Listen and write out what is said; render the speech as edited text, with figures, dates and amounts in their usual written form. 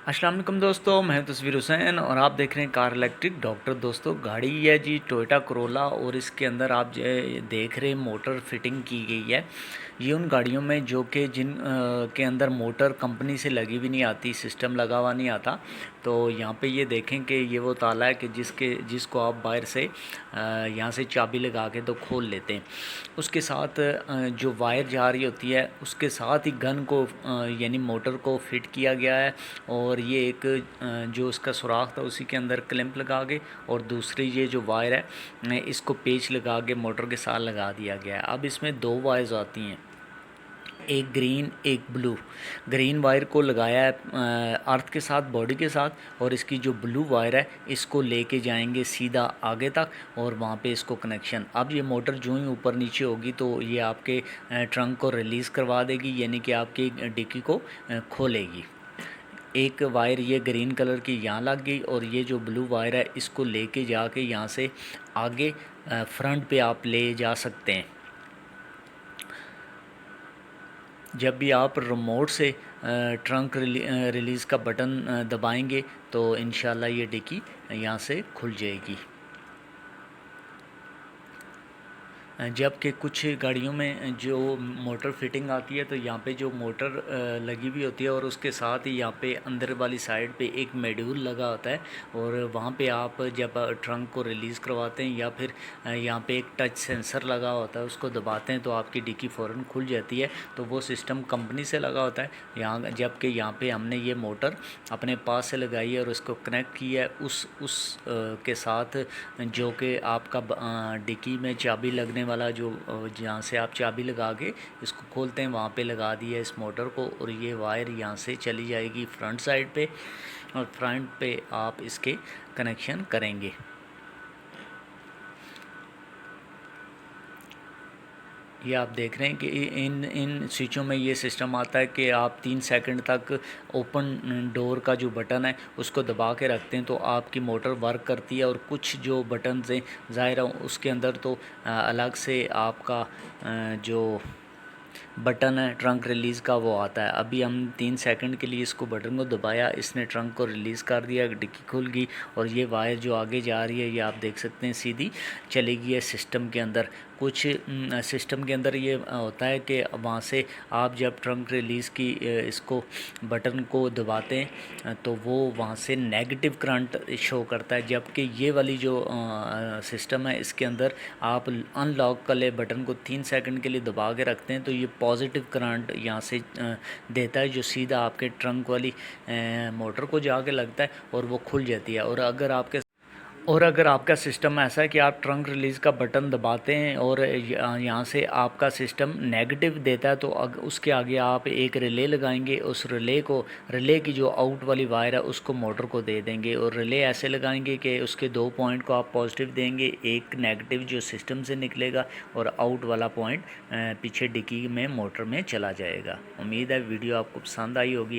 अस्सलाम वालेकुम दोस्तों, मैं तस्वीर हुसैन और आप देख रहे हैं कार इलेक्ट्रिक डॉक्टर। दोस्तों, गाड़ी है जी टोयोटा करोला और इसके अंदर आप जो देख रहे हैं मोटर फिटिंग की गई है। ये उन गाड़ियों में जो कि के अंदर मोटर कंपनी से लगी भी नहीं आती, सिस्टम लगा हुआ नहीं आता। तो यहाँ पे ये देखें कि ये वो ताला है कि जिसको आप बाहर से यहाँ से चाबी लगा के तो खोल लेते हैं। उसके साथ जो वायर जा रही होती है उसके साथ ही गन को यानी मोटर को फिट किया गया है। और ये एक जो उसका सुराख था उसी के अंदर क्लैंप लगा के और दूसरी ये जो वायर है इसको पेच लगा के मोटर के साथ लगा दिया गया है। अब इसमें दो वायर्स आती हैं, एक ग्रीन एक ब्लू। ग्रीन वायर को लगाया है अर्थ के साथ, बॉडी के साथ, और इसकी जो ब्लू वायर है इसको लेके जाएंगे सीधा आगे तक और वहाँ पे इसको कनेक्शन। अब ये मोटर जो ही ऊपर नीचे होगी तो ये आपके ट्रंक को रिलीज़ करवा देगी, यानी कि आपकी डिक्की को खोलेगी। एक वायर ये ग्रीन कलर की यहाँ लग गई और ये जो ब्लू वायर है इसको लेके जाके यहाँ से आगे फ्रंट पे आप ले जा सकते हैं। जब भी आप रिमोट से ट्रंक रिलीज़ का बटन दबाएंगे तो इंशाल्लाह ये डिक्की यहाँ से खुल जाएगी। जबकि कुछ गाड़ियों में जो मोटर फिटिंग आती है तो यहाँ पे जो मोटर लगी हुई होती है और उसके साथ ही यहाँ पे अंदर वाली साइड पे एक मॉड्यूल लगा होता है और वहाँ पे आप जब ट्रंक को रिलीज़ करवाते हैं या फिर यहाँ पे एक टच सेंसर लगा होता है, उसको दबाते हैं तो आपकी डिक्की फ़ौरन खुल जाती है। तो वो सिस्टम कंपनी से लगा होता है यहाँ, जबकि यहाँ पे हमने ये मोटर अपने पास से लगाई है और उसको कनेक्ट किया है उस के साथ जो कि आपका डिक्की में चाबी लगने वाला जो जहाँ से आप चाबी लगा के इसको खोलते हैं वहाँ पे लगा दिया इस मोटर को। और ये वायर यहाँ से चली जाएगी फ्रंट साइड पे और फ्रंट पे आप इसके कनेक्शन करेंगे। ये आप देख रहे हैं कि इन इन स्विचों में ये सिस्टम आता है कि आप 3 सेकंड तक ओपन डोर का जो बटन है उसको दबा के रखते हैं तो आपकी मोटर वर्क करती है। और कुछ जो बटन हैं ज़ाहिर है उसके अंदर तो अलग से आपका जो बटन है ट्रंक रिलीज़ का वो आता है। अभी हम 3 सेकंड के लिए इसको बटन को दबाया, इसने ट्रंक को रिलीज़ कर दिया, डिक्की खुल गई और ये वायर जो आगे जा रही है ये आप देख सकते हैं सीधी चली गई है सिस्टम के अंदर। कुछ सिस्टम के अंदर ये होता है कि वहाँ से आप जब ट्रंक रिलीज़ की इसको बटन को दबाते हैं तो वो वहाँ से नेगेटिव करंट शो करता है, जबकि ये वाली जो सिस्टम है इसके अंदर आप अनलॉक वाले बटन को 3 सेकंड के लिए दबा के रखते हैं तो ये पॉजिटिव करंट यहाँ से देता है जो सीधा आपके ट्रंक वाली मोटर को जाके लगता है और वो खुल जाती है। और अगर आपका सिस्टम ऐसा है कि आप ट्रंक रिलीज़ का बटन दबाते हैं और यहाँ से आपका सिस्टम नेगेटिव देता है तो उसके आगे आप एक रिले लगाएंगे। उस रिले की जो आउट वाली वायर है उसको मोटर को दे देंगे और रिले ऐसे लगाएंगे कि उसके 2 पॉइंट को आप पॉजिटिव देंगे, एक नेगेटिव जो सिस्टम से निकलेगा और आउट वाला पॉइंट पीछे डिक्की में मोटर में चला जाएगा। उम्मीद है वीडियो आपको पसंद आई होगी।